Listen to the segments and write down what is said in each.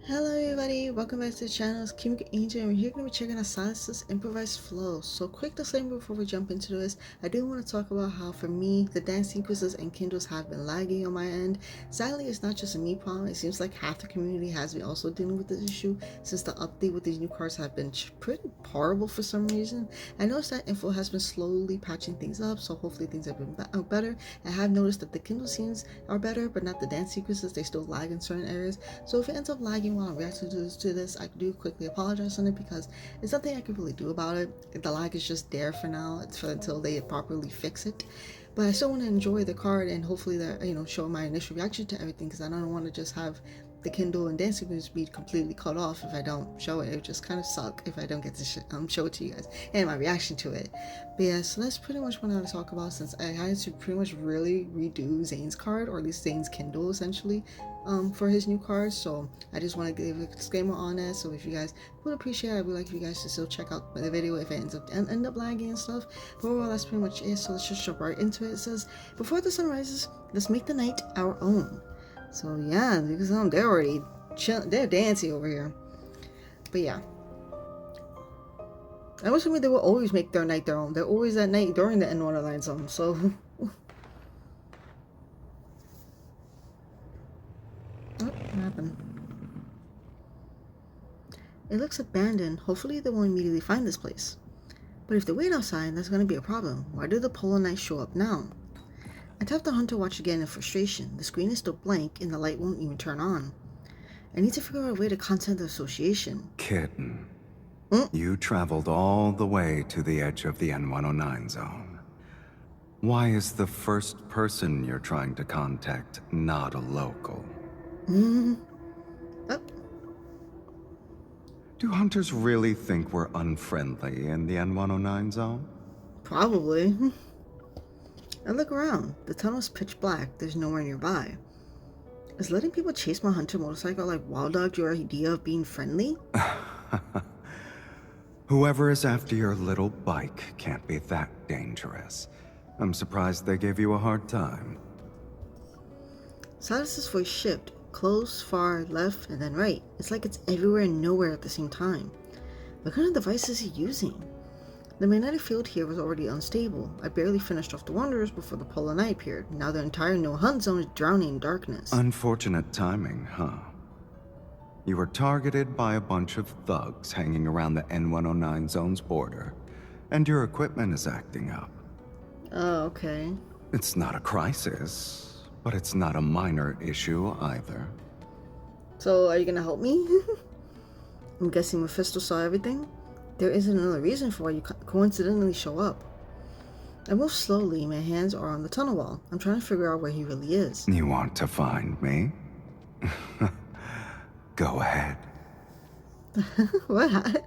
Hello everybody, welcome back to the channel. It's Kim Angel and we're here going to be checking out Sylus' improvised flow. So quick disclaimer before we jump into this, I do want to talk about how for me, the dance sequences and Kindles have been lagging on my end. Sadly, it's not just a me problem, it seems like half the community has been also dealing with this issue since the update with these new cards have been pretty horrible for some reason. I noticed that Info has been slowly patching things up, so hopefully things have been better. I have noticed that the Kindle scenes are better, but not the dance sequences, they still lag in certain areas. So if it ends up lagging while I'm reacting to this, I do quickly apologize on it because it's nothing I can really do about it. The lag is just there for now. It's until they properly fix it. But I still want to enjoy the card and hopefully show my initial reaction to everything because I don't want to just have the Kindle and dance sequence be completely cut off if I don't show it. It would just kind of suck if I don't get to show it to you guys and my reaction to it. But yeah, so that's pretty much what I want to talk about since I had to pretty much really redo Zane's card, or at least Zane's Kindle essentially, for his new cards. So I just want to give a disclaimer on that. So if you guys would appreciate it, I would like for you guys to still check out the video if it end up lagging and stuff. But overall, that's pretty much it. So let's just jump right into it. It says, before the sun rises, let's make the night our own. So yeah, because they're already they're dancing over here. But yeah, I was assuming they will always make their night their own. They're always at night during the N109 zone. So what happened? It looks abandoned. Hopefully they won't immediately find this place. But if they wait outside, that's going to be a problem. Why did the polar night show up now? I tapped the hunter watch again in frustration. The screen is still blank and the light won't even turn on. I need to figure out a way to contact the association. Kitten, you traveled all the way to the edge of the N109 zone. Why is the first person you're trying to contact not a local? Oh. Do hunters really think we're unfriendly in the N109 zone? Probably. I look around. The tunnel's pitch black. There's nowhere nearby. Is letting people chase my hunter motorcycle like Wild Dog your idea of being friendly? Whoever is after your little bike can't be that dangerous. I'm surprised they gave you a hard time. Silas's voice shifted. Close, far, left, and then right. It's like it's everywhere and nowhere at the same time. What kind of device is he using? The magnetic field here was already unstable. I barely finished off the Wanderers before the polar night appeared. Now the entire no-hunt zone is drowning in darkness. Unfortunate timing, huh? You were targeted by a bunch of thugs hanging around the N109 zone's border, and your equipment is acting up. Oh, okay. It's not a crisis, but it's not a minor issue either. So, are you gonna help me? I'm guessing Mephisto saw everything? There isn't another reason for why you coincidentally show up. I move slowly, my hands are on the tunnel wall. I'm trying to figure out where he really is. You want to find me? Go ahead. What?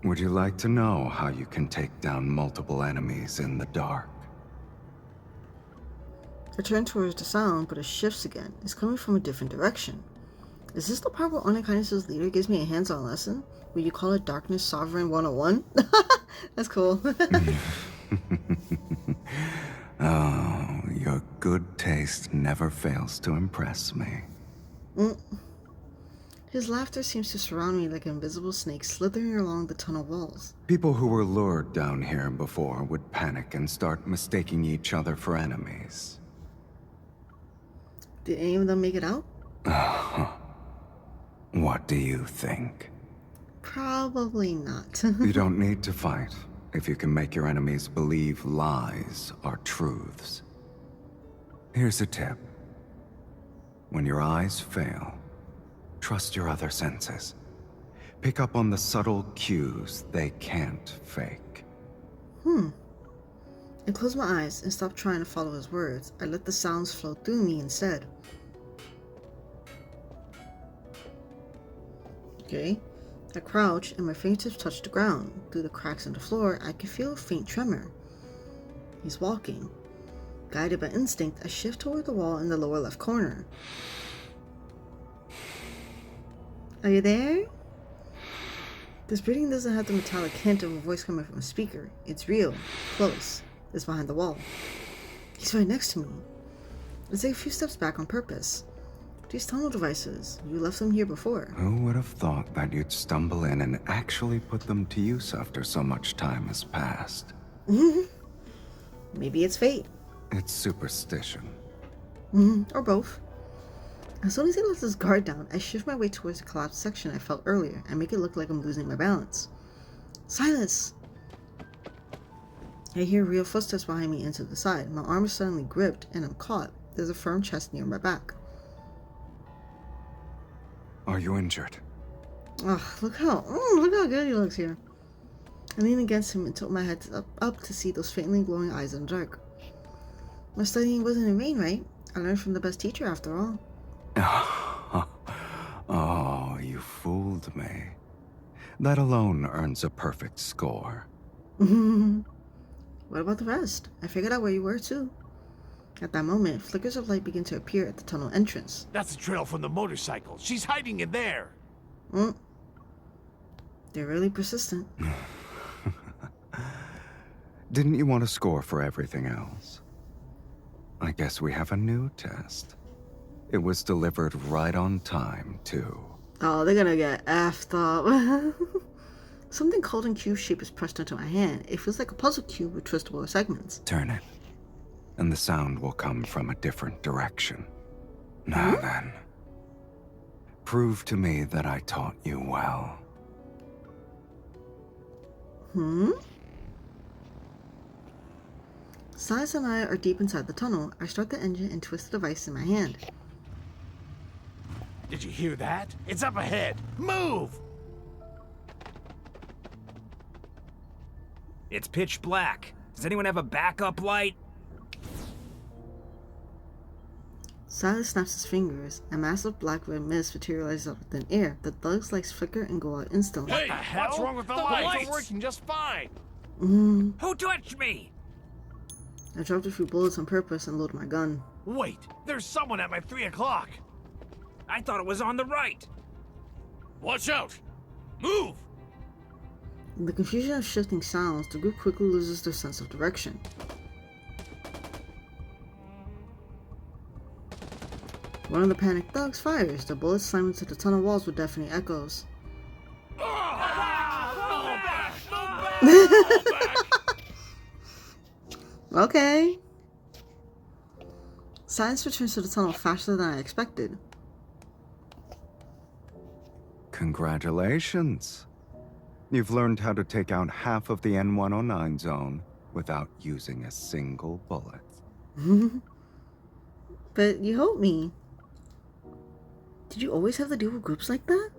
Would you like to know how you can take down multiple enemies in the dark? I turn towards the sound, but it shifts again. It's coming from a different direction. Is this the part where Onekindness' leader gives me a hands-on lesson? Will you call it Darkness Sovereign 101? That's cool. Oh, your good taste never fails to impress me. His laughter seems to surround me like an invisible snake slithering along the tunnel walls. People who were lured down here before would panic and start mistaking each other for enemies. Did any of them make it out? What do you think? Probably not. You don't need to fight if you can make your enemies believe lies are truths. Here's a tip. When your eyes fail, trust your other senses. Pick up on the subtle cues they can't fake. I close my eyes and stop trying to follow his words. I let the sounds flow through me instead. Okay. I crouch and my fingertips touch the ground. Through the cracks in the floor, I can feel a faint tremor. He's walking. Guided by instinct, I shift toward the wall in the lower left corner. Are you there? This breathing doesn't have the metallic hint of a voice coming from a speaker. It's real, close. It's behind the wall. He's right next to me. I take a few steps back on purpose. Do These tunnel devices. You left them here before. Who would have thought that you'd stumble in and actually put them to use after so much time has passed? Maybe it's fate. It's superstition. Or both. As soon as he lets his guard down, I shift my way towards the collapsed section I felt earlier and make it look like I'm losing my balance. Sylus! I hear real footsteps behind me into the side. My arm is suddenly gripped and I'm caught. There's a firm chest near my back. Are you injured? Ugh, look how good he looks here. I lean against him and tilt my head up to see those faintly glowing eyes in the dark. My studying wasn't in vain, right? I learned from the best teacher after all. Oh, you fooled me. That alone earns a perfect score. What about the rest? I figured out where you were too. At that moment, flickers of light begin to appear at the tunnel entrance. That's the trail from the motorcycle. She's hiding in there. They're really persistent. Didn't you want a score for everything else? I guess we have a new test. It was delivered right on time, too. Oh, they're gonna get effed up. Something cold and cube shape is pressed into my hand. It feels like a puzzle cube with twistable segments. Turn it, and the sound will come from a different direction. Now then, prove to me that I taught you well. Sylus and I are deep inside the tunnel. I start the engine and twist the device in my hand. Did you hear that? It's up ahead. Move! It's pitch black. Does anyone have a backup light? Sylus snaps his fingers. A massive black-red mist materializes out of thin air. The thugs lights flicker and go out instantly. What the hell? What's wrong with the lights? They're working just fine. Who touched me? I dropped a few bullets on purpose and load my gun. Wait, there's someone at my 3 o'clock. I thought it was on the right. Watch out! Move! In the confusion of shifting sounds, the group quickly loses their sense of direction. One of the panicked thugs fires. The bullets slam into the tunnel walls with deafening echoes. Okay. Sylus returns to the tunnel faster than I expected. Congratulations. You've learned how to take out half of the N109 zone without using a single bullet. But you helped me. Did you always have to deal with groups like that?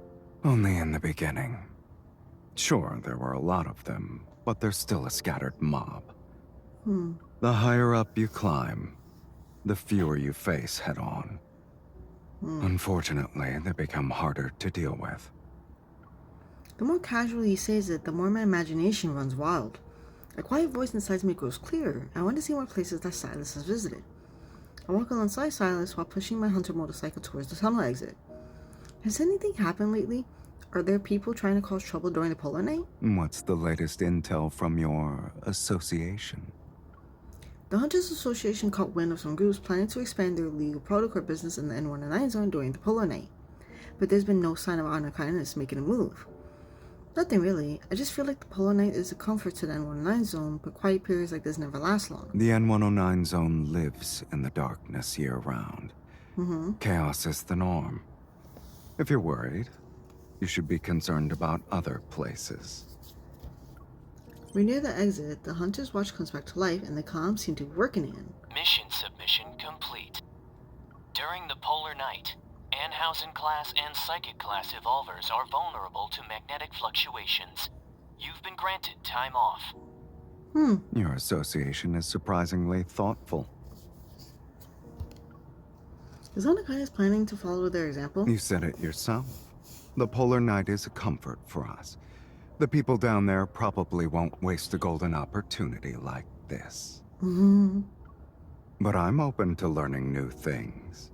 Only in the beginning. Sure, there were a lot of them, but they're still a scattered mob. The higher up you climb, the fewer you face head-on. Unfortunately, they become harder to deal with. The more casually he says it, the more my imagination runs wild. A quiet voice inside me grows clearer. I want to see more places that Sylus has visited. I walk alongside Sylus while pushing my hunter motorcycle towards the tunnel exit. Has anything happened lately? Are there people trying to cause trouble during the polar night? What's the latest intel from your association? The Hunters Association caught wind of some groups planning to expand their legal protocol business in the N109 zone during the polar night. But there's been no sign of honor kindness making a move. Nothing really. I just feel like the polar night is a comfort to the N109 zone, but quiet periods like this never last long. The N109 zone lives in the darkness year-round. Chaos is the norm. If you're worried, you should be concerned about other places. We're near the exit. The Hunter's watch comes back to life, and the comms seem to be working again. Mission submission complete. During the polar night, Anhausen class and Psychic class evolvers are vulnerable to magnetic fluctuations. You've been granted time off. Your association is surprisingly thoughtful. Is Honor planning to follow their example? You said it yourself. The polar night is a comfort for us. The people down there probably won't waste a golden opportunity like this. But I'm open to learning new things.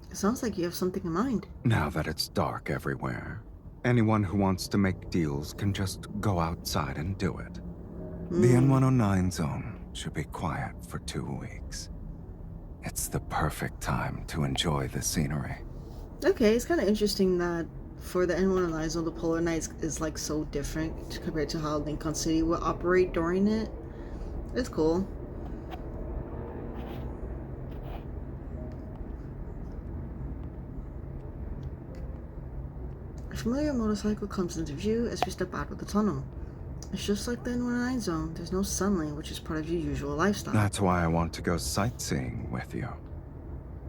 It sounds like you have something in mind. Now that it's dark everywhere, anyone who wants to make deals can just go outside and do it. The N109 zone should be quiet for 2 weeks. It's the perfect time to enjoy the scenery. Okay, it's kind of interesting that for the N109 zone, the polar nights is like so different compared to how Lincoln City will operate during it. It's cool. A familiar motorcycle comes into view as we step out of the tunnel. It's just like the N109 zone. There's no sunlight, which is part of your usual lifestyle. That's why I want to go sightseeing with you.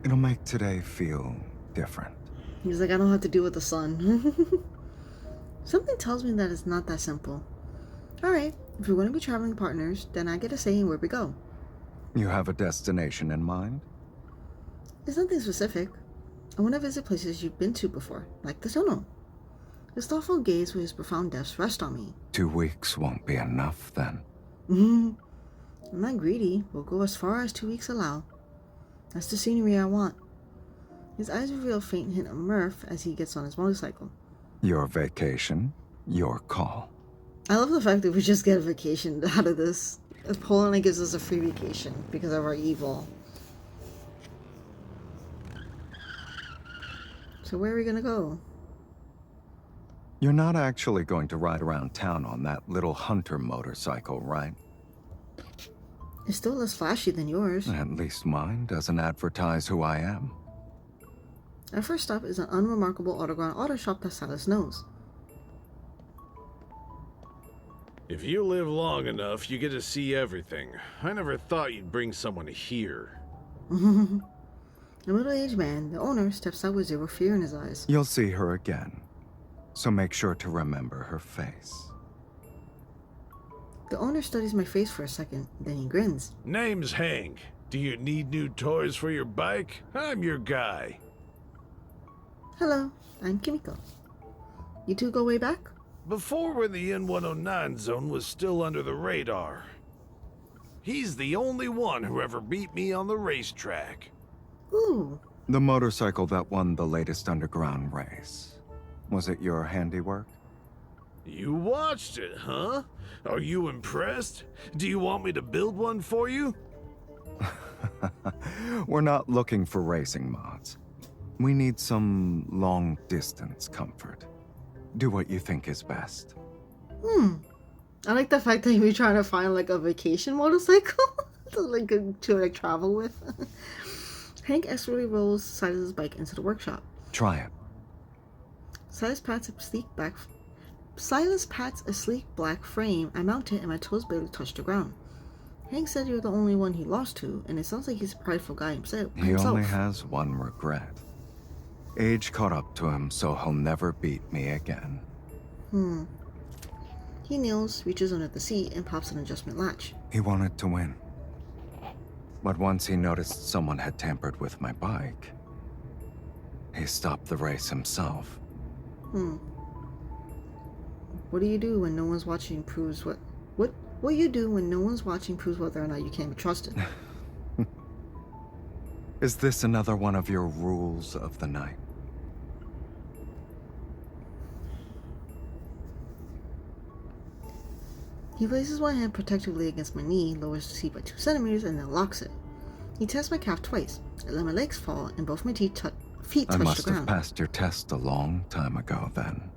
It'll make today feel different. He's like, I don't have to deal with the sun. Something tells me that it's not that simple. Alright, if we're going to be traveling partners, then I get a say in where we go. You have a destination in mind? It's nothing specific. I want to visit places you've been to before, like the tunnel. His thoughtful gaze with his profound depths rest on me. 2 weeks won't be enough, then. I'm not greedy. We'll go as far as 2 weeks allow. That's the scenery I want. His eyes reveal a faint hint of mirth as he gets on his motorcycle. Your vacation, your call. I love the fact that we just get a vacation out of this. Poland gives us a free vacation because of our evil. So where are we gonna go? You're not actually going to ride around town on that little hunter motorcycle, right? It's still less flashy than yours. At least mine doesn't advertise who I am. Our first stop is an unremarkable underground auto shop that Sylus knows. If you live long enough, you get to see everything. I never thought you'd bring someone here. A middle-aged man, the owner, steps out with zero fear in his eyes. You'll see her again, so make sure to remember her face. The owner studies my face for a second, then he grins. Name's Hank. Do you need new toys for your bike? I'm your guy. Hello, I'm Kimiko. You two go way back? Before when the N109 zone was still under the radar. He's the only one who ever beat me on the racetrack. Ooh. The motorcycle that won the latest underground race. Was it your handiwork? You watched it, huh? Are you impressed? Do you want me to build one for you? We're not looking for racing mods. We need some long-distance comfort. Do what you think is best. I like the fact that you're trying to find like a vacation motorcycle to travel with. Hank expertly rolls Silas's bike into the workshop. Try it. Silas pats a sleek black frame. I mount it and my toes barely touch the ground. Hank said you're the only one he lost to, and it sounds like he's a prideful guy himself. He only has one regret. Age caught up to him, so he'll never beat me again. He kneels, reaches under the seat, and pops an adjustment latch. He wanted to win. But once he noticed someone had tampered with my bike, he stopped the race himself. What do you do when no one's watching proves what you do when no one's watching proves whether or not you can be trusted? Is this another one of your rules of the night? He places one hand protectively against my knee, lowers the seat by 2 centimeters, and then locks it. He tests my calf twice. I let my legs fall, and both my feet touch the ground. I must have passed your test a long time ago, then.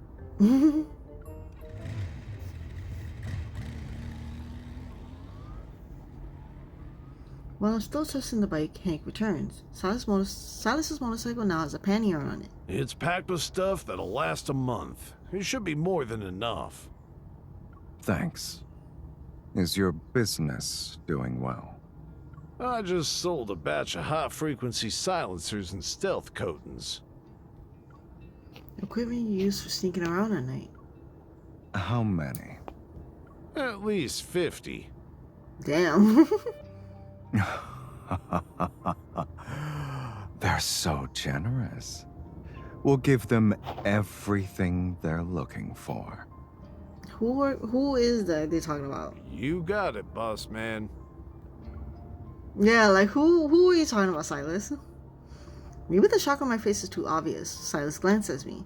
While I'm still testing the bike, Hank returns. Silas's motorcycle now has a pannier on it. It's packed with stuff that'll last a month. It should be more than enough. Thanks. Is your business doing well? I just sold a batch of high-frequency silencers and stealth coatings. Equipment you use for sneaking around at night. How many? At least 50. Damn. They're so generous. We'll give them everything they're looking for. Who is that they're talking about? You got it, boss man. Yeah, like who are you talking about, Silas? Maybe the shock on my face is too obvious. Silas glances at me.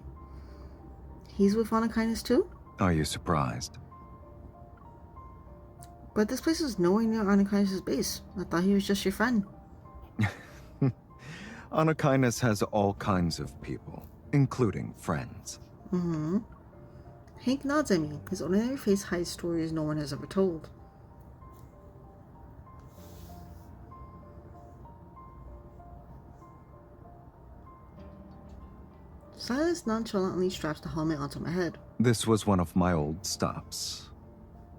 He's with Honor Kindness too? Are you surprised? But this place is nowhere near Honor Kindness' base. I thought he was just your friend. Anakainis has all kinds of people, including friends. Mm-hmm. Hank nods at me. His ordinary face hides stories no one has ever told. Sylus nonchalantly straps the helmet onto my head. This was one of my old stops.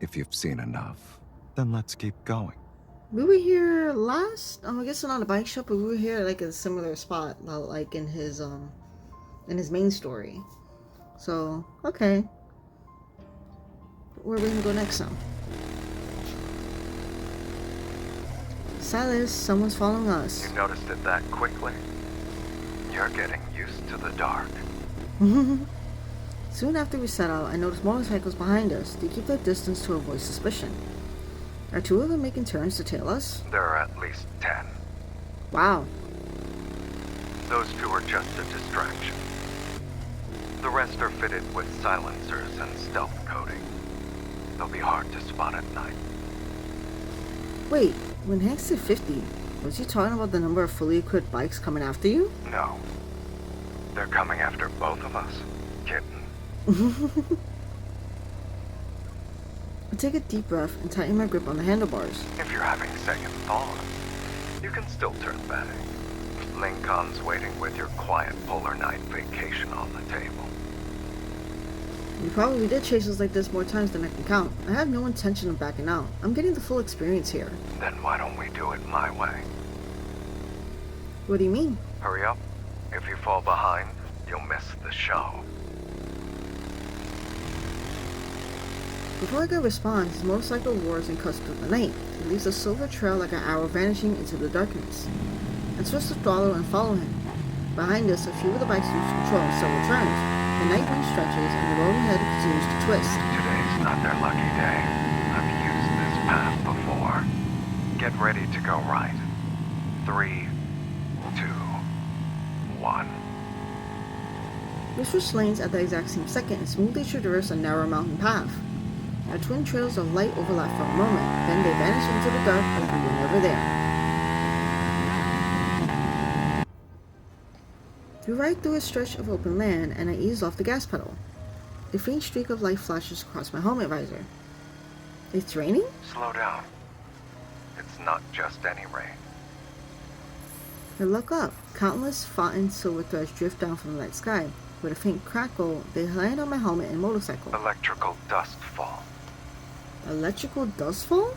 If you've seen enough, then let's keep going. We were here last. I guess not a bike shop, but we were here like in a similar spot, like in his main story. So okay, where are we gonna go next now? Sylus, someone's following us. You noticed it that quickly? You're getting used to the dark. Soon after we set out, I noticed motorcycles behind us. They keep their distance to avoid suspicion. Are two of them making turns to tail us? There are at least 10. Wow. Those two are just a distraction. The rest are fitted with silencers and stealth coating. They'll be hard to spot at night. Wait, when Hank said 50, was he talking about the number of fully equipped bikes coming after you? No. They're coming after both of us, kitten. I take a deep breath and tighten my grip on the handlebars. If you're having second thoughts, you can still turn back. Lincoln's waiting with your quiet polar night vacation on the table. You probably did chases like this more times than I can count. I have no intention of backing out. I'm getting the full experience here. Then why don't we do it my way? What do you mean? Hurry up. If you fall behind, you'll miss the show. Before I can respond, his motorcycle roars and cuts through the night. It leaves a silver trail like an arrow vanishing into the darkness. I switch to throttle and follow him. Behind us, a few of the bikes lose control in several turns. The night wind stretches and the road ahead continues to twist. Today's not their lucky day. I've used this path before. Get ready to go right. 3, 2, 1. We switch lanes at the exact same second and smoothly traverse a narrow mountain path. Our twin trails of light overlap for a moment, then they vanish into the dark as we were never there. We ride through a stretch of open land, and I ease off the gas pedal. A faint streak of light flashes across my helmet visor. It's raining? Slow down. It's not just any rain. I look up. Countless foughten silver threads drift down from the night sky. With a faint crackle, they land on my helmet and motorcycle. Electrical dust fall. Electrical dust fall?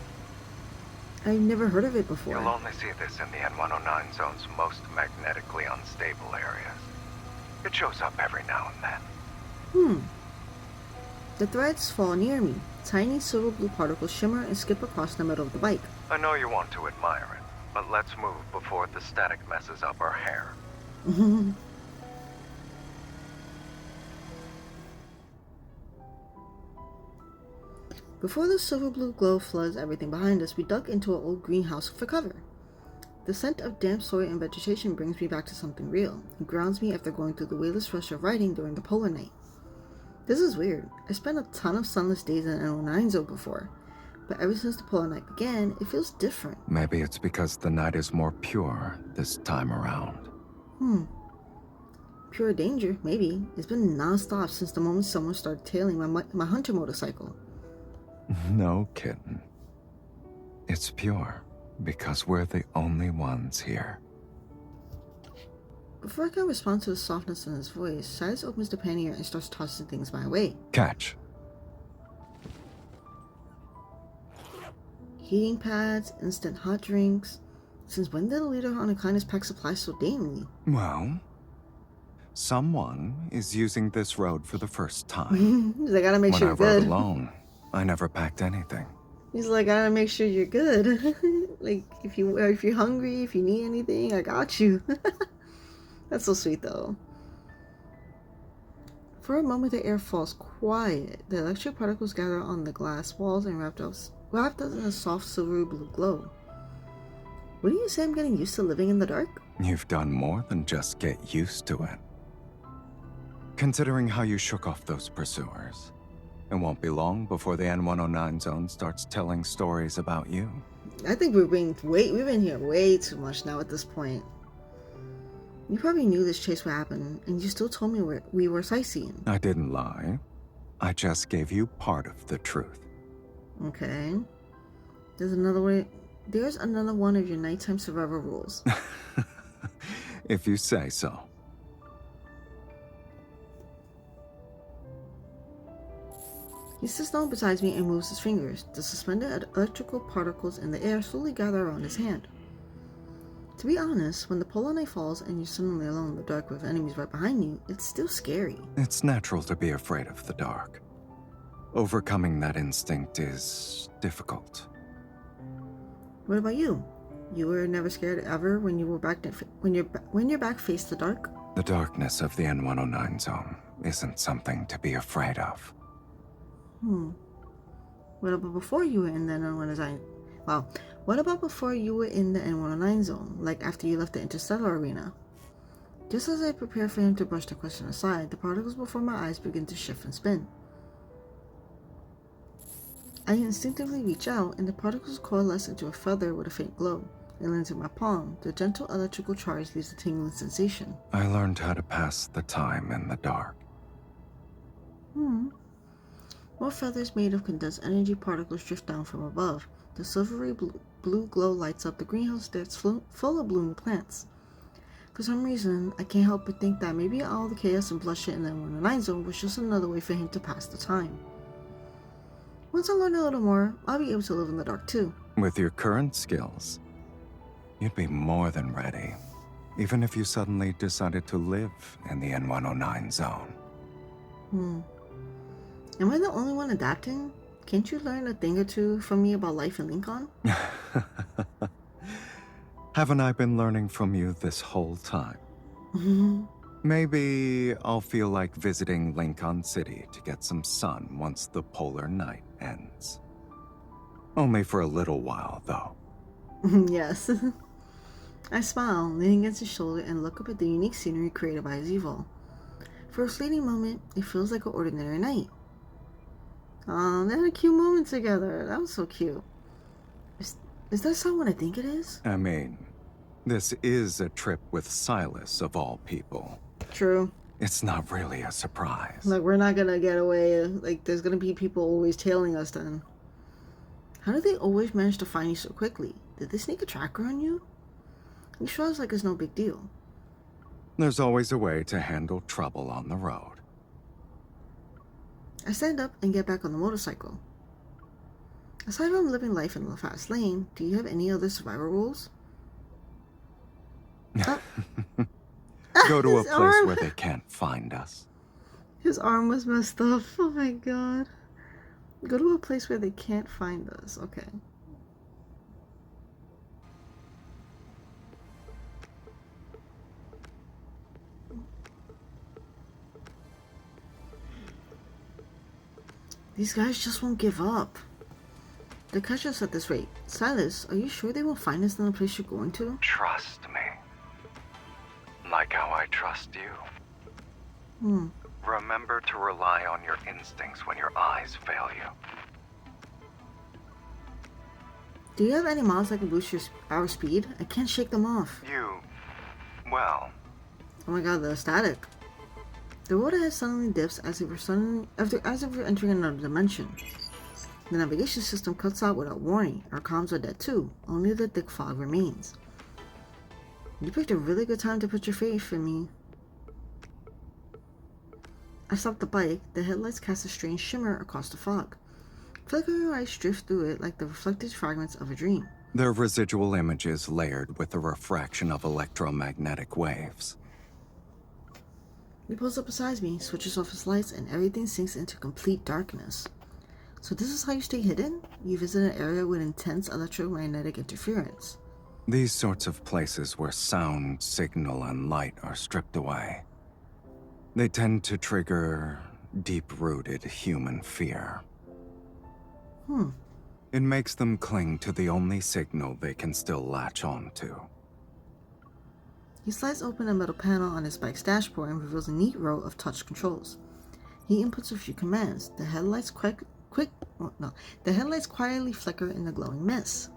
I've never heard of it before. You'll only see this in the N109 zone's most magnetically unstable areas. It shows up every now and then. The threads fall near me. Tiny silver blue particles shimmer and skip across the middle of the bike. I know you want to admire it, but let's move before the static messes up our hair. Before the silver blue glow floods everything behind us, we duck into an old greenhouse for cover. The scent of damp soil and vegetation brings me back to something real. It grounds me after going through the weightless rush of riding during the polar night. This is weird. I spent a ton of sunless days in an N09 zone before, but ever since the polar night began, it feels different. Maybe it's because the night is more pure this time around. Pure danger, maybe. It's been non-stop since the moment someone started tailing my hunter motorcycle. No, kitten. It's pure because we're the only ones here. Before I can respond to the softness in his voice, Sylus opens the pannier and starts tossing things my way. Catch. Heating pads, instant hot drinks. Since when did the leader on a kindness pack supplies so daily? Well, someone is using this road for the first time. He's like, I gotta make sure you're When I rode good. alone, I never packed anything. He's like, I gotta make sure you're good. Like, if you're hungry, if you need anything, I got you. That's so sweet, though. For a moment, the air falls quiet. The electric particles gather on the glass walls and wrapped us in a soft silvery blue glow. Wouldn't you say I'm getting used to living in the dark? You've done more than just get used to it. Considering how you shook off those pursuers, it won't be long before the N109 zone starts telling stories about you. I think we've been here way too much now at this point. You probably knew this chase would happen, and you still told me we were sightseeing. I didn't lie. I just gave you part of the truth. Okay. There's another one of your nighttime survival rules. If you say so. He sits down beside me and moves his fingers. The suspended electrical particles in the air slowly gather around his hand. To be honest, when the polar night falls and you're suddenly alone in the dark with enemies right behind you, it's still scary. It's natural to be afraid of the dark. Overcoming that instinct is difficult. What about you? You were never scared ever when you were when your back faced the dark? The darkness of the N109 zone isn't something to be afraid of. What about before you were in the N109? Wow. What about before you were in the N109 zone, like after you left the interstellar arena? Just as I prepare for him to brush the question aside, the particles before my eyes begin to shift and spin. I instinctively reach out, and the particles coalesce into a feather with a faint glow. It lands in my palm. The gentle electrical charge leaves a tingling sensation. I learned how to pass the time in the dark. More feathers made of condensed energy particles drift down from above. The silvery blue glow lights up the greenhouse that's full of blooming plants. For some reason, I can't help but think that maybe all the chaos and bloodshed in the 109 zone was just another way for him to pass the time. Once I learn a little more, I'll be able to live in the dark too. With your current skills, you'd be more than ready, even if you suddenly decided to live in the N109 zone. Am I the only one adapting? Can't you learn a thing or two from me about life in Lincoln? Haven't I been learning from you this whole time? Maybe I'll feel like visiting Lincoln City to get some sun once the polar night ends. Only for a little while, though. Yes. I smile, leaning against his shoulder, and look up at the unique scenery created by his evo. For a fleeting moment, it feels like an ordinary night. Oh, they had a cute moment together. That was so cute. Is that someone I think it is? I mean, this is a trip with Sylus, of all people. True. It's not really a surprise. Like, we're not gonna get away. Like, there's gonna be people always tailing us then. How did they always manage to find you so quickly? Did they sneak a tracker on you? He shrugs like it's no big deal. There's always a way to handle trouble on the road. I stand up and get back on the motorcycle. Aside from living life in the fast lane, do you have any other survival rules? Go to a His place arm. where they can't find us. His arm was messed up. Oh my god. Go to a place where they can't find us. Okay. These guys just won't give up. They'll catch us at this rate. Sylus, are you sure they won't find us in the place you're going to? Trust me. Like how I trust you. Remember to rely on your instincts when your eyes fail you. Do you have any mods that can boost our speed? I can't shake them off. Well, Oh my god, the static. The road ahead suddenly dips as if we're entering another dimension. The navigation system cuts out without warning. Our comms are dead too. Only the thick fog remains. You picked a really good time to put your faith in me. I stop the bike. The headlights cast a strange shimmer across the fog. Flickering lights drift through it like the reflected fragments of a dream. they're residual images layered with the refraction of electromagnetic waves. He pulls up beside me, switches off his lights, and everything sinks into complete darkness. So this is how you stay hidden? You visit an area with intense electromagnetic interference. These sorts of places where sound, signal, and light are stripped away. They tend to trigger deep-rooted human fear. It makes them cling to the only signal they can still latch on to. He slides open a metal panel on his bike's dashboard and reveals a neat row of touch controls. He inputs a few commands. The headlights quietly flicker in the glowing mist.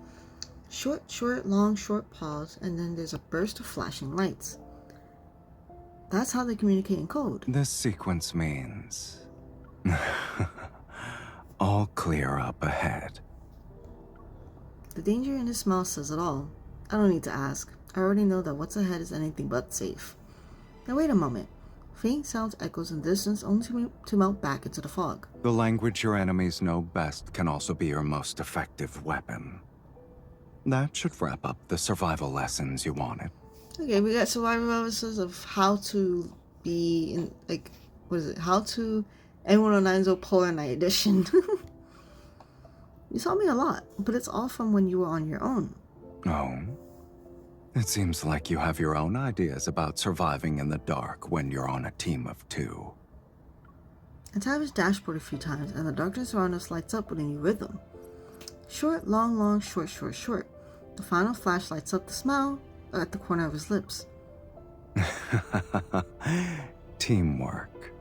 Short, long, short pause, and then there's a burst of flashing lights. That's how they communicate in code. This sequence means... all clear up ahead. The danger in his smile says it all. I don't need to ask. I already know that what's ahead is anything but safe. Now wait a moment. Faint sounds echoes in the distance only to melt back into the fog. The language your enemies know best can also be your most effective weapon. That should wrap up the survival lessons you wanted. Okay, we got survival lessons of how to be in, like, what is it? How to N109's Polar Night Edition. You taught me a lot, but it's all from when you were on your own. Oh? It seems like you have your own ideas about surviving in the dark when you're on a team of two. I tapped his dashboard a few times, and the darkness around us lights up with a new rhythm. Short, long, long, short, short, short. The final flash lights up the smile at the corner of his lips. Teamwork.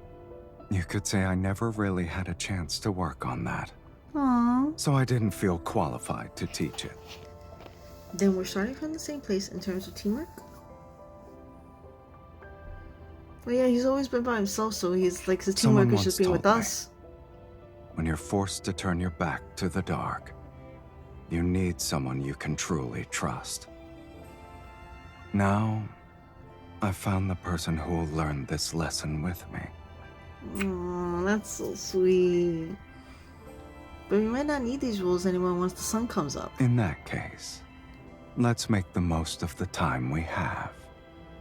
You could say I never really had a chance to work on that. Aww. So I didn't feel qualified to teach it. Then we're starting from the same place in terms of teamwork? Well, yeah, he's always been by himself, so he's like his teamwork is just being with us. When you're forced to turn your back to the dark, you need someone you can truly trust. Now, I've found the person who will learn this lesson with me. Oh, that's so sweet. But we might not need these rules anymore once the sun comes up. In that case, let's make the most of the time we have.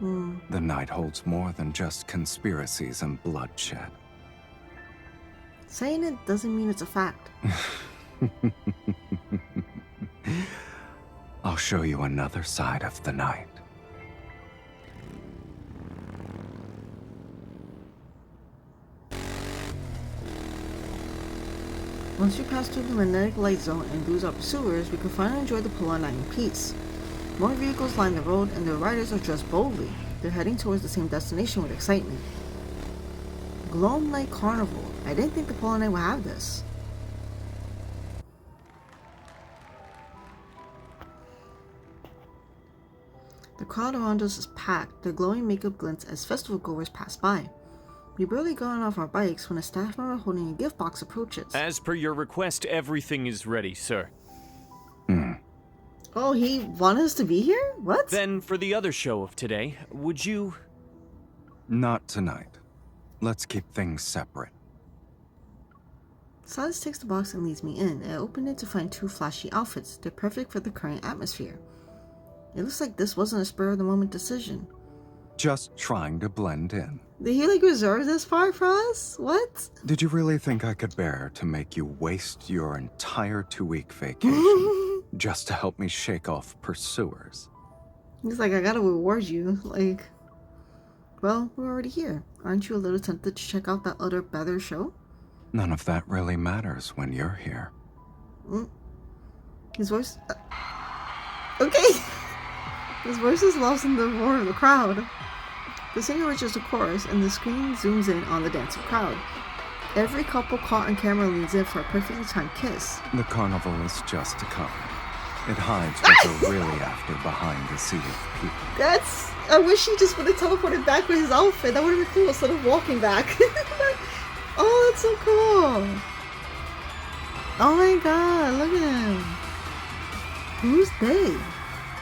The night holds more than just conspiracies and bloodshed. Saying it doesn't mean it's a fact. I'll show you another side of the night. Once we pass through the magnetic light zone and lose our pursuers, we can finally enjoy the Polar Night in peace. More vehicles line the road and their riders are dressed boldly. They're heading towards the same destination with excitement. Gloam Night Carnival. I didn't think the Polar Night would have this. The crowd around us is packed, their glowing makeup glints as festival goers pass by. We barely got off our bikes when a staff member holding a gift box approaches. As per your request, everything is ready, sir. Oh, he wanted us to be here? What? Then, for the other show of today, would you... Not tonight. Let's keep things separate. Sylus takes the box and leads me in. I opened it to find two flashy outfits. They're perfect for the current atmosphere. It looks like this wasn't a spur-of-the-moment decision. Just trying to blend in. Did he reserve this part for us? What? Did you really think I could bear to make you waste your entire 2-week vacation just to help me shake off pursuers? He's like, I gotta reward you. Well, we're already here. Aren't you a little tempted to check out that other better show? None of that really matters when you're here. His voice... Okay! His voice is lost in the roar of the crowd. The singer reaches the chorus, and the screen zooms in on the dancing crowd. Every couple caught on camera leans in for a perfectly timed kiss. The carnival is just to come. It hides what you're really after behind the sea of people. I wish he just would have teleported back with his outfit. That would have been cool instead of walking back. Oh, that's so cool. Oh my god, look at him. Who's they?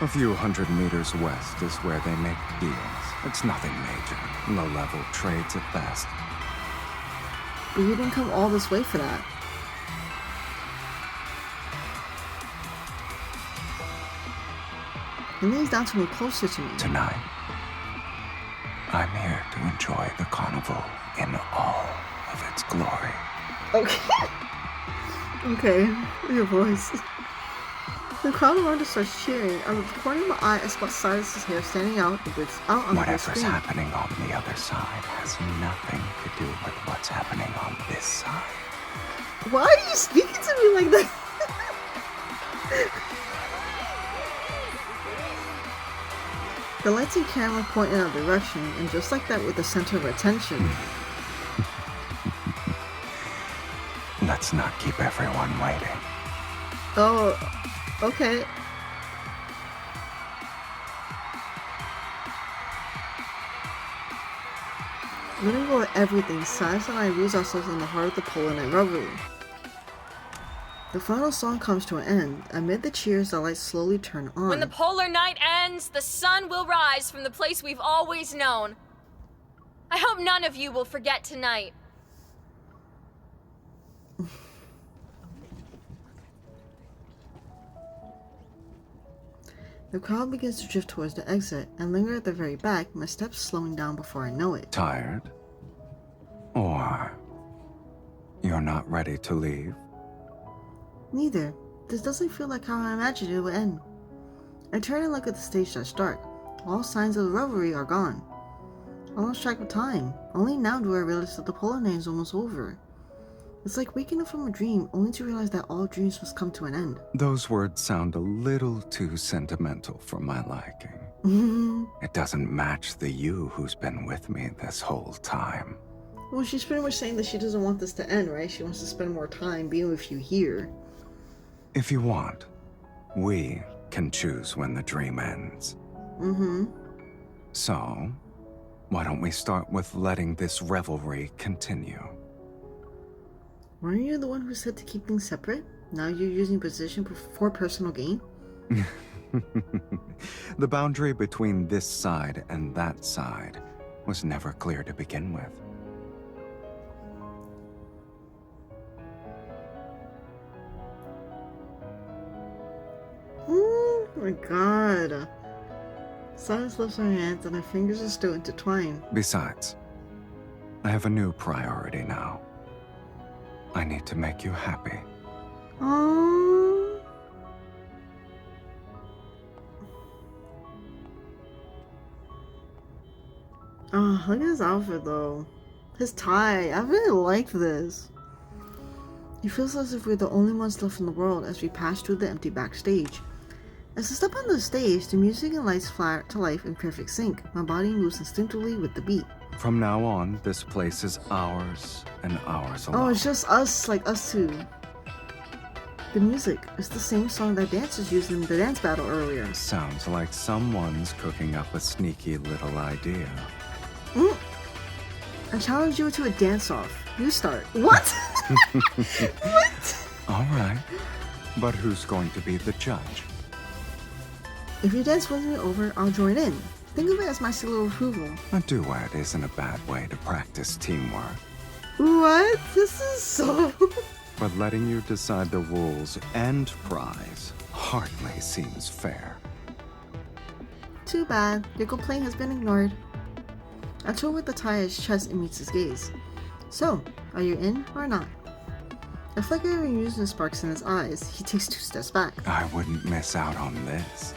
A few hundred meters west is where they make deals. It's nothing major. Low-level trades at best. But you didn't come all this way for that. He leans down to me, closer to me. Tonight, I'm here to enjoy the carnival in all of its glory. Okay. Okay, your voice. The crowd around us starts cheering. Out of the corner of my eye, I spot Sylus' hair standing out on the big Whatever's screen. happening on the other side has nothing to do with what's happening on this side. Why are you speaking to me like that? The lights and camera point in our direction, and just like that, we're the center of attention. Let's not keep everyone waiting. Oh, okay. Letting go of everything, Silas and I lose ourselves in the heart of the Polar Night revelry. The final song comes to an end. Amid the cheers, the lights slowly turn on. When the polar night ends, the sun will rise from the place we've always known. I hope none of you will forget tonight. The crowd begins to drift towards the exit and linger at the very back, my steps slowing down before I know it. Tired? Or you're not ready to leave? Neither. This doesn't feel like how I imagined it would end. I turn and look at the stage that's dark. All signs of the revelry are gone. I lost track of time. Only now do I realize that the polar night is almost over. It's like waking up from a dream, only to realize that all dreams must come to an end. Those words sound a little too sentimental for my liking. It doesn't match the you who's been with me this whole time. Well, she's pretty much saying that she doesn't want this to end, right? She wants to spend more time being with you here. If you want, we can choose when the dream ends. So, why don't we start with letting this revelry continue? Weren't you the one who said to keep things separate? Now you're using position for personal gain? The boundary between this side and that side was never clear to begin with. Oh my god. Silas lifts her hands and her fingers are still intertwined. Besides, I have a new priority now. I need to make you happy. Oh. Oh, look at his outfit though. His tie. I really like this. It feels as if we're the only ones left in the world as we pass through the empty backstage. As I step on the stage, the music and lights fly to life in perfect sync. My body moves instinctively with the beat. From now on, this place is ours and ours alone. Oh, it's just us, like us two. The music is the same song that dancers used in the dance battle earlier. Sounds like someone's cooking up a sneaky little idea. I challenge you to a dance-off. You start. What? What? All right, but who's going to be the judge? If your dance wins me over, I'll join in. Think of it as my seal of approval. A duet isn't a bad way to practice teamwork. What? This is so... But letting you decide the rules and prize hardly seems fair. Too bad. Your complaint has been ignored. I tour with the tie at his chest and meets his gaze. So, are you in or not? A flicker of amusement sparks in his eyes. He takes 2 steps back. I wouldn't miss out on this.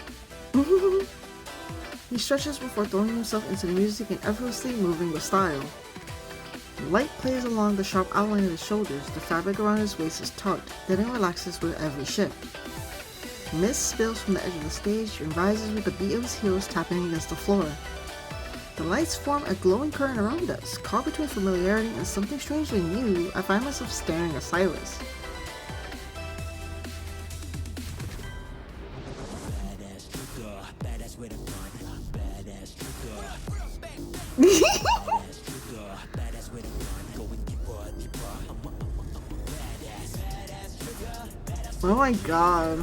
He stretches before throwing himself into the music and effortlessly moving with style. The light plays along the sharp outline of his shoulders. The fabric around his waist is taut, then it relaxes with every shift. Mist spills from the edge of the stage and rises with the beat of his heels tapping against the floor. The lights form a glowing curtain around us. Caught between familiarity and something strangely new, I find myself staring at Sylus. Oh my god.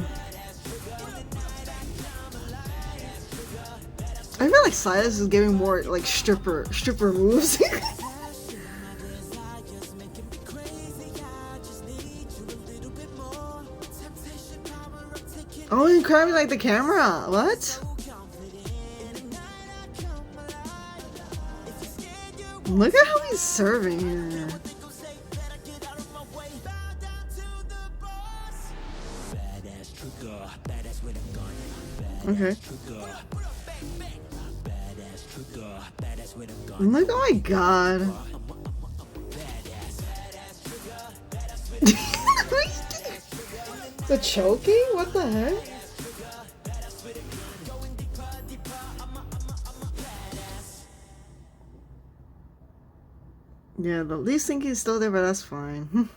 I feel like Sylus is giving more like stripper moves. Oh, and grabbing like the camera. What? Look at how he's serving here. Okay. Look, oh my god. The choking? What the heck? Yeah, the least think he's still there, but that's fine.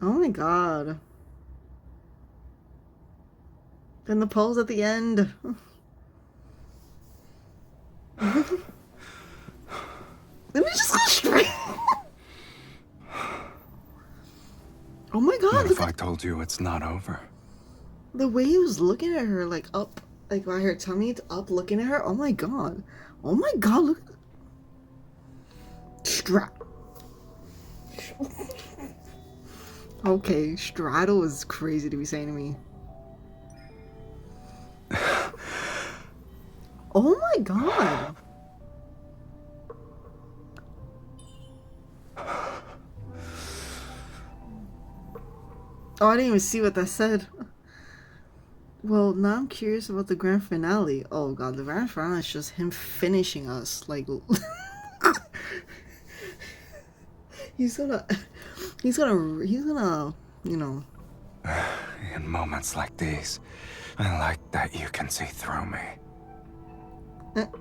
Oh my god. And the pose at the end. Let me just go straight. Oh my god, What look if I at told you it's not over? the way he was looking at her, like up, like by her tummy, up looking at her. Oh my god. Oh my god, look. Strap. Okay, straddle is crazy to be saying to me. Oh my god. Oh, I didn't even see what that said. Well, now I'm curious about the grand finale. Oh god, the grand finale is just him finishing us. Like, he's gonna, you know. In moments like these, I like that you can see through me. But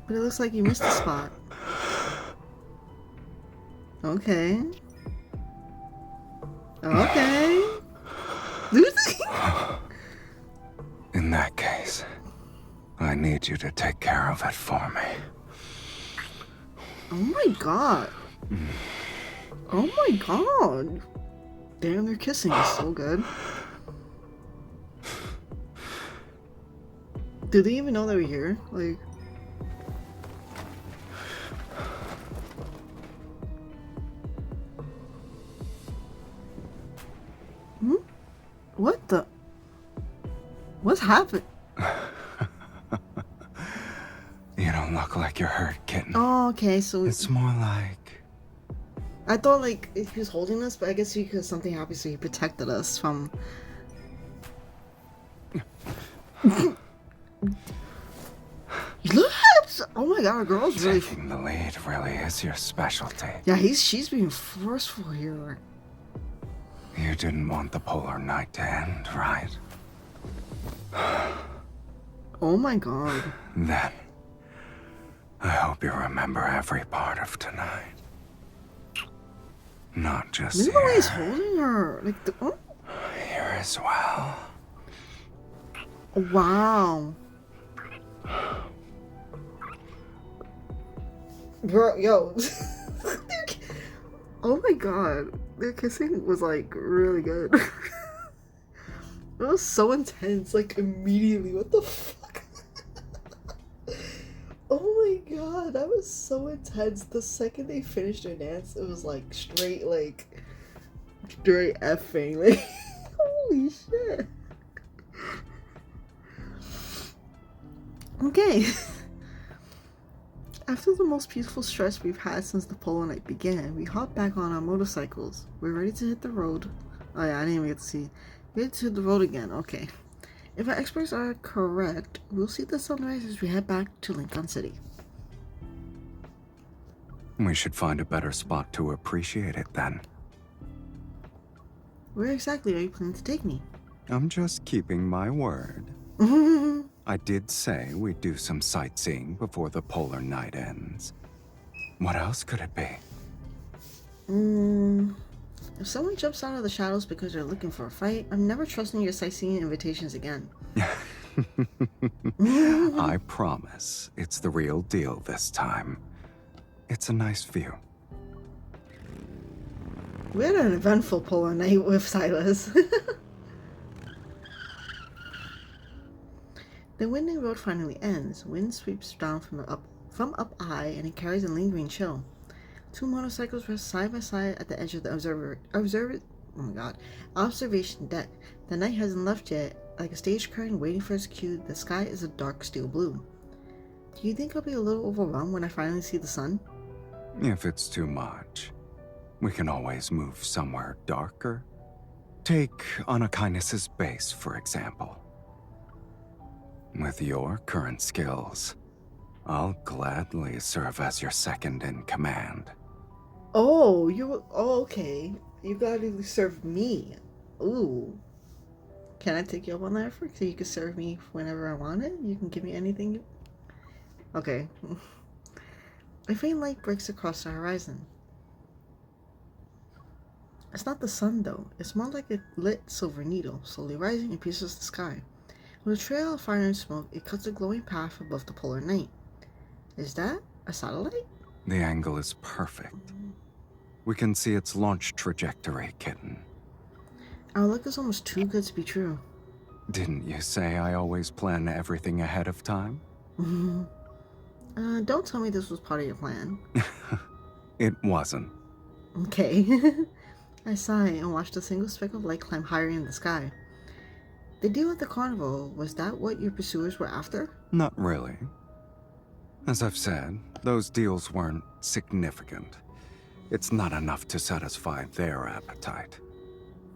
it looks like you missed a spot. Okay. Okay. In that case, I need you to take care of it for me. Oh my god. Oh my god. Damn, they're kissing. It's so good. Do they even know that we're here? Like... Hmm? What the... What's happened? You don't look like you're hurt, kitten. Oh, okay, so... It's more like... I thought, like, he was holding us, but I guess because something happened, so he protected us from... Look at... Oh my god, girl's really... Taking the lead really is your specialty. Yeah, she's being forceful here. You didn't want the polar night to end, right? Oh my god. Then, I hope you remember every part of tonight. Not just Look at the way he's holding her. Like, the, oh. here as well. Wow. Bro, yo. Oh my god. Their kissing was like really good. It was so intense, like immediately. What the fuck? Oh my god, that was so intense. The second they finished their dance, it was like straight effing. Like, holy shit. Okay. After the most peaceful stretch we've had since the polo night began, we hop back on our motorcycles. We're ready to hit the road. Oh yeah, I didn't even get to see. We had to hit the road again, okay. If our experts are correct, we'll see the sunrise as we head back to Lincoln City. We should find a better spot to appreciate it then. Where exactly are you planning to take me? I'm just keeping my word. I did say we'd do some sightseeing before the polar night ends. What else could it be? If someone jumps out of the shadows because they're looking for a fight, I'm never trusting your sightseeing invitations again. I promise it's the real deal this time. It's a nice view. We had an eventful polar night with Sylus. The winding road finally ends. Wind sweeps down from up high, and it carries a lingering chill. Two motorcycles rest side by side at the edge of the observation deck. The night hasn't left yet. Like a stage curtain waiting for its cue, the sky is a dark steel blue. Do you think I'll be a little overwhelmed when I finally see the sun? If it's too much, we can always move somewhere darker. Take Anakindness's base, for example. With your current skills, I'll gladly serve as your second in command. Oh, okay. You gotta serve me. Ooh. Can I take you up on that offer? So you can serve me whenever I want it? You can give me anything you... Okay. A faint light breaks across the horizon. It's not the sun, though. It's more like a lit silver needle, slowly rising and pierces the sky. With a trail of fire and smoke, it cuts a glowing path above the polar night. Is that a satellite? The angle is perfect. We can see its launch trajectory, kitten. Our luck is almost too good to be true. Didn't you say I always plan everything ahead of time? Don't tell me this was part of your plan. It wasn't. Okay. I sighed and watched a single speck of light climb higher in the sky. The deal at the carnival, was that what your pursuers were after? Not really. As I've said, those deals weren't significant. It's not enough to satisfy their appetite.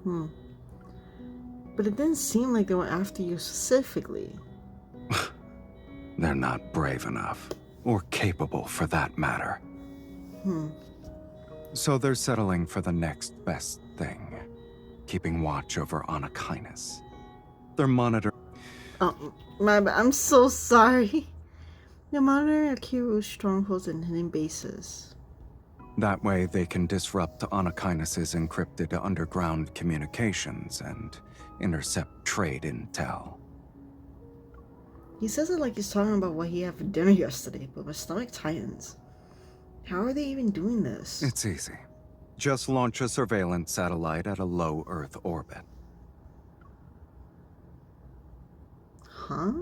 But it didn't seem like they were after you specifically. They're not brave enough, or capable for that matter. So they're settling for the next best thing, keeping watch over Anakinus. They're monitoring. Oh, my bad. I'm so sorry. They're monitoring Akiru's strongholds and hidden bases. That way they can disrupt Anakinus's encrypted underground communications and intercept trade intel. He says it like he's talking about what he had for dinner yesterday, but my stomach tightens. How are they even doing this? It's easy. Just launch a surveillance satellite at a low Earth orbit. Huh?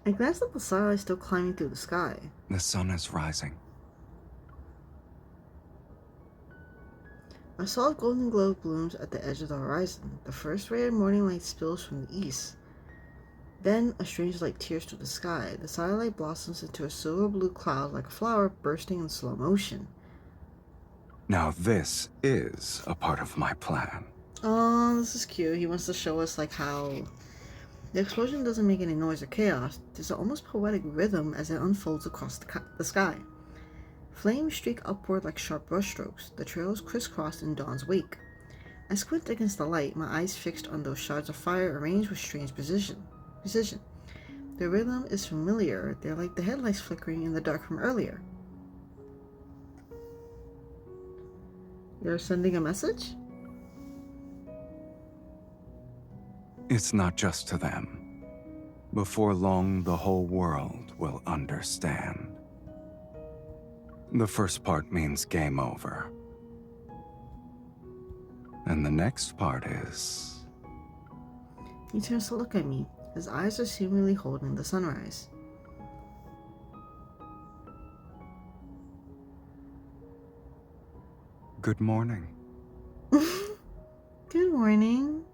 I glanced at the satellite still climbing through the sky. The sun is rising. A solid golden glow blooms at the edge of the horizon. The first ray of morning light spills from the east. Then a strange light tears through the sky. The satellite blossoms into a silver blue cloud like a flower bursting in slow motion. Now this is a part of my plan. Oh, this is cute. He wants to show us like how the explosion doesn't make any noise or chaos. There's an almost poetic rhythm as it unfolds across the sky. Flames streak upward like sharp brushstrokes. The trails crisscross in dawn's wake. I squint against the light, my eyes fixed on those shards of fire arranged with strange precision. The rhythm is familiar. They're like the headlights flickering in the dark from earlier. You're sending a message? It's not just to them. Before long, the whole world will understand. The first part means game over. And the next part is... He turns to look at me. His eyes are seemingly holding the sunrise. Good morning. Good morning.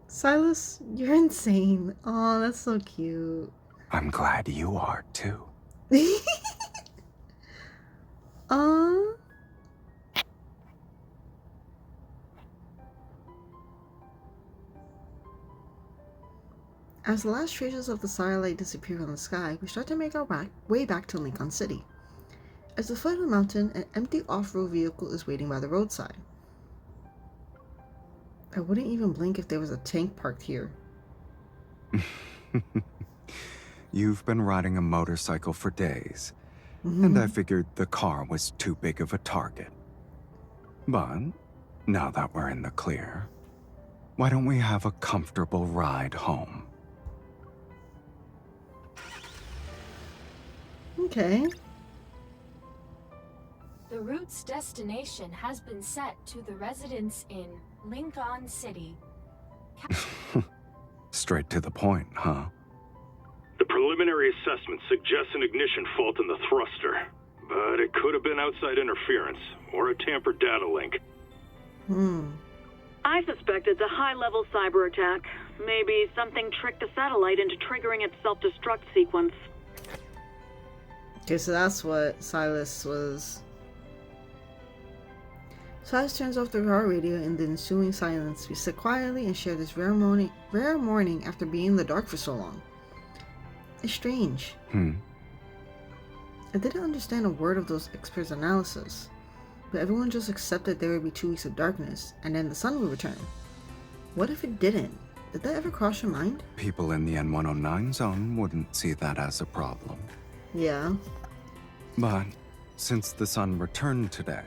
Sylus, you're insane. Oh, that's so cute. I'm glad you are too. As the last traces of the starlight disappear from the sky, we start to make our way back to Lincoln City. At the foot of the mountain, an empty off-road vehicle is waiting by the roadside. I wouldn't even blink if there was a tank parked here. You've been riding a motorcycle for days, and I figured the car was too big of a target. But now that we're in the clear, why don't we have a comfortable ride home? Okay. The route's destination has been set to the residence in Lincoln City. Straight to the point, huh? The preliminary assessment suggests an ignition fault in the thruster, but it could have been outside interference or a tampered data link. I suspect it's a high-level cyber attack. Maybe something tricked the satellite into triggering its self-destruct sequence. Okay, so that's what Sylus was. Sylus turns off the car radio. In the ensuing silence, we sit quietly and share this rare morning after being in the dark for so long. It's strange. I didn't understand a word of those experts' analysis, but everyone just accepted there would be 2 weeks of darkness, and then the sun would return. What if it didn't? Did that ever cross your mind? People in the N109 zone wouldn't see that as a problem. Yeah. But since the sun returned today,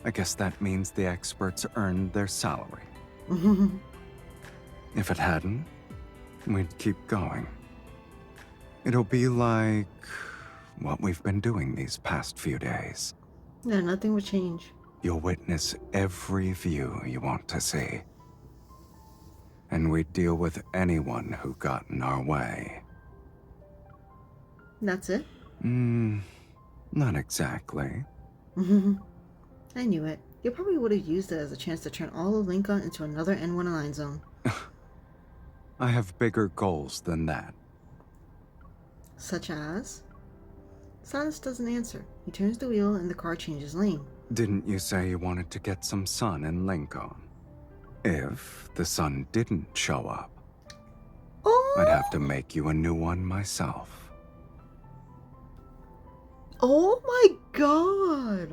I guess that means the experts earned their salary. If it hadn't, we'd keep going. It'll be like what we've been doing these past few days. Yeah, nothing would change. You'll witness every view you want to see. And we'd deal with anyone who got in our way. That's it? Not exactly. I knew it. You probably would have used it as a chance to turn all of Lincoln into another N109 zone. I have bigger goals than that. Such as? Sylus doesn't answer. He turns the wheel and the car changes lane. Didn't you say you wanted to get some sun in Lincoln? If the sun didn't show up, I'd have to make you a new one myself. Oh my god!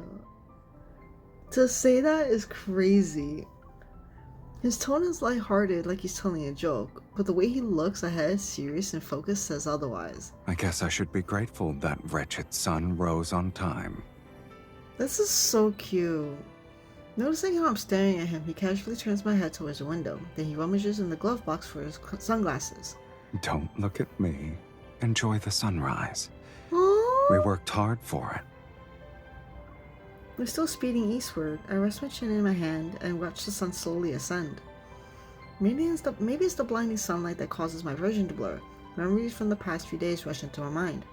To say that is crazy. His tone is lighthearted, like he's telling a joke, but the way he looks ahead, serious and focused, says otherwise. I guess I should be grateful that wretched sun rose on time. This is so cute. Noticing how I'm staring at him, he casually turns my head towards the window. Then he rummages in the glove box for his sunglasses. Don't look at me. Enjoy the sunrise. Aww. We worked hard for it. We're still speeding eastward. I rest my chin in my hand and watch the sun slowly ascend. Maybe it's the blinding sunlight that causes my vision to blur. Memories from the past few days rush into my mind.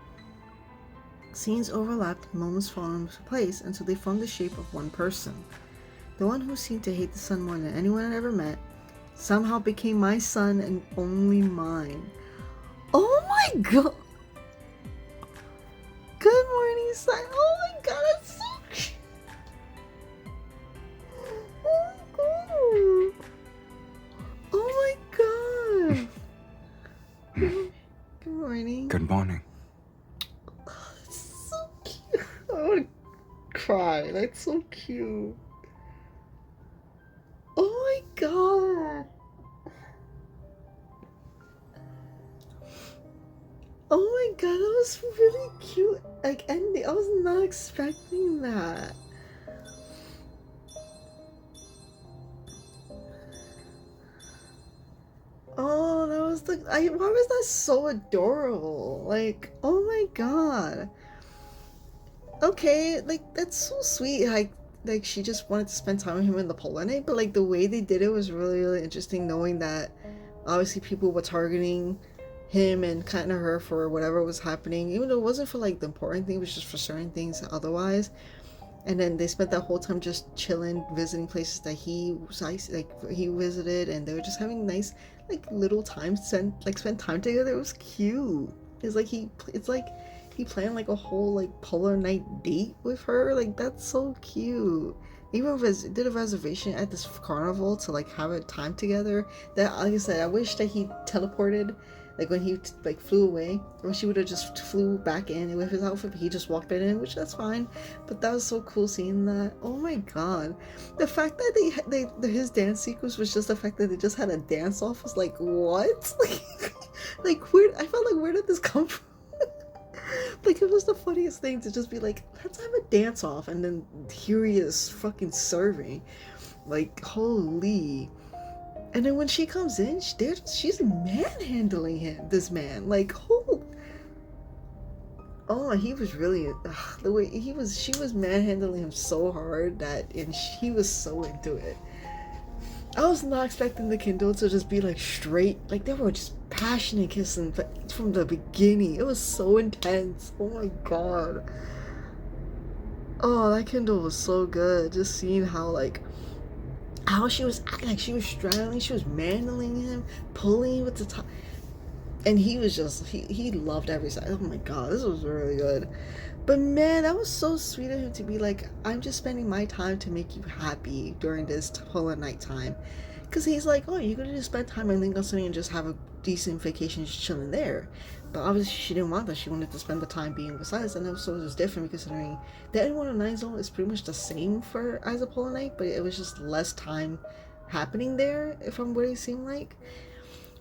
Scenes overlapped, moments fall into place until they form the shape of one person. The one who seemed to hate the sun more than anyone I'd ever met somehow became my son and only mine. Oh my god! Good morning, son. Oh my god, that's so cute. Oh my god. Good morning. Good morning. Oh, that's so cute. I want to cry. That's so cute. Oh my god. Oh my god, that was really cute. Like ending. I was not expecting that. Oh, that was why was that so adorable? Like, oh my god. Okay, like that's so sweet. Like she just wanted to spend time with him in the polar night, but like the way they did it was really, really interesting, knowing that obviously people were targeting him and kind of her for whatever was happening, even though it wasn't for like the important thing, it was just for certain things otherwise. And then they spent that whole time just chilling, visiting places that he visited, and they were just having nice like little time spend time together. It was cute. It's like he planned like a whole like polar night date with her. Like that's so cute. Even did a reservation at this carnival to like have a time together. That, like I said, I wish that he teleported, like when he like flew away, or she would have just flew back in with his outfit, but he just walked right in, which that's fine. But that was so cool seeing that. Oh my god, the fact that his dance sequence was just the fact that they just had a dance off was like what? Like where? I felt like where did this come from? Like it was the funniest thing to just be like, let's have a dance off, and then here he is fucking serving, like holy. And then when she comes in, she's manhandling him. This man, like, oh, he was really the way she was manhandling him so hard and he was so into it. I was not expecting the Kindle to just be like straight, like they were just passionate kissing, but from the beginning, it was so intense. Oh my god. Oh, that Kindle was so good. Just seeing how she was acting, like she was straddling, she was manhandling him, pulling with the top, and he was just he loved every side. Oh my god, this was really good. But man, that was so sweet of him to be like, I'm just spending my time to make you happy during this polar night time. Because he's like, oh, you're going to just spend time in Lincoln City and just have a decent vacation just chilling there. But obviously she didn't want that. She wanted to spend the time being with Sylus, and so it was different considering the N109 zone is pretty much the same for as a polar night, but it was just less time happening there from what it seemed like.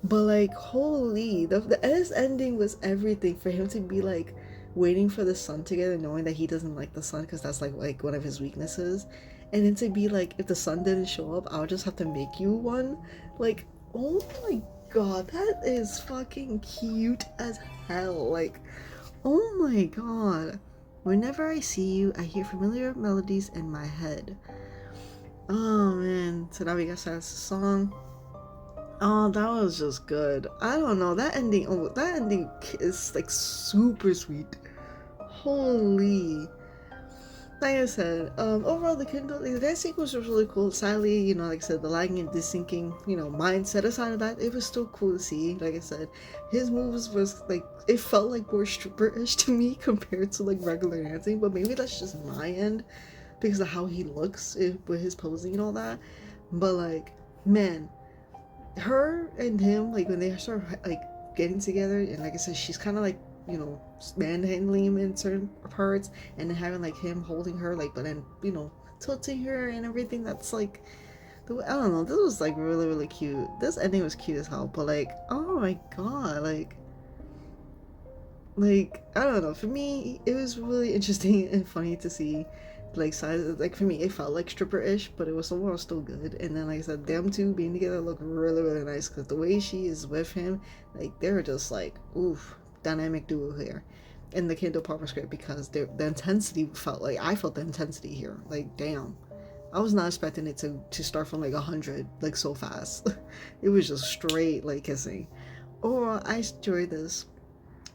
But like, holy, the S ending was everything for him to be like, waiting for the sun together, knowing that he doesn't like the sun because that's like one of his weaknesses, and then to be like, if the sun didn't show up, I'll just have to make you one. Like, oh my god, that is fucking cute as hell. Like, oh my god. Whenever I see you, I hear familiar melodies in my head. Oh man, so now we got Sylus' song. Oh, that was just good. I don't know, that ending, oh, that ending is like super sweet. Holy. Like I said, overall the Kindle, the dance sequence was really cool. Sadly, you know, like I said, the lagging and desyncing, you know, mindset aside of that, it was still cool to see. Like I said, his moves was like, it felt like more stripper-ish to me compared to like regular dancing, but maybe that's just my end because of how he looks with his posing and all that. But like, man, her and him, like when they start like getting together, and like I said, she's kind of like, you know, manhandling him in certain parts, and then having like him holding her, like, but then, you know, tilting her and everything. That's like, I don't know, this was like really cute. This ending was cute as hell, but like, oh my god, like I don't know, for me it was really interesting and funny to see like size. Like for me it felt like stripper-ish, but it was overall still good. And then like I said, them two being together look really nice, because the way she is with him, like they're just like, oof, dynamic duo here in the Kindle proper script, because the intensity felt like, I felt the intensity here, like damn, I was not expecting it to start from like 100 like so fast. It was just straight like kissing. Overall, I enjoyed this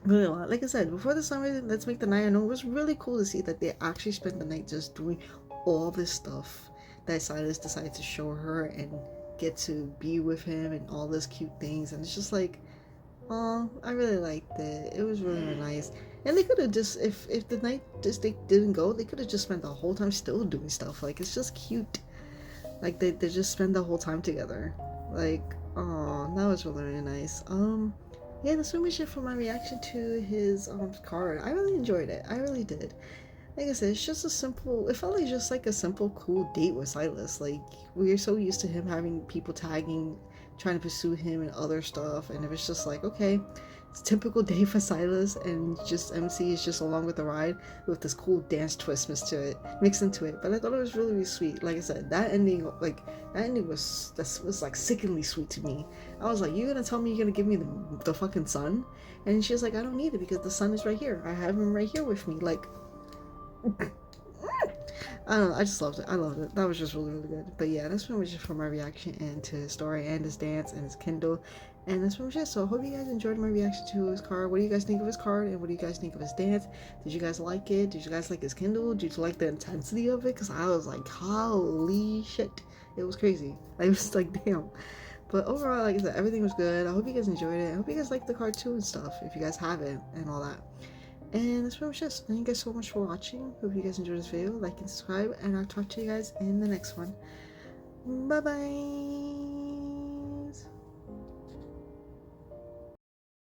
really a lot. Like I said, before the summer, let's make the night. I know it was really cool to see that they actually spent the night just doing all this stuff that Sylus decided to show her and get to be with him and all those cute things. And it's just like, oh, I really liked it. It was really nice. And they could have just, if the night just they didn't go, they could have just spent the whole time still doing stuff. Like, it's just cute. Like they just spend the whole time together. Like, oh, that was really nice. Yeah, that's pretty much it for my reaction to his card. I really enjoyed it. I really did. Like I said, it's just a simple, it felt like just like a simple cool date with Sylus. Like, we're so used to him having people tagging, trying to pursue him and other stuff, and it was just like, okay, it's a typical day for Sylus, and just MC is just along with the ride with this cool dance twist mixed into it. But I thought it was really sweet. Like I said, that ending was like sickeningly sweet to me. I was like, you're gonna tell me you're gonna give me the fucking sun? And she's like, I don't need it because the sun is right here. I have him right here with me. Like, I don't know, I just loved it. I loved it. That was just really good. But yeah, that's pretty much it for my reaction and to his story and his dance and his Kindle. And that's pretty much it. So I hope you guys enjoyed my reaction to his card. What do you guys think of his card? And what do you guys think of his dance? Did you guys like it? Did you guys like his Kindle? Did you like the intensity of it? Because I was like, holy shit. It was crazy. I was like, damn. But overall, like I said, everything was good. I hope you guys enjoyed it. I hope you guys liked the card too and stuff, if you guys have it and all that. And that's pretty much it. Thank you guys so much for watching. Hope you guys enjoyed this video. Like and subscribe, and I'll talk to you guys in the next one. Bye bye.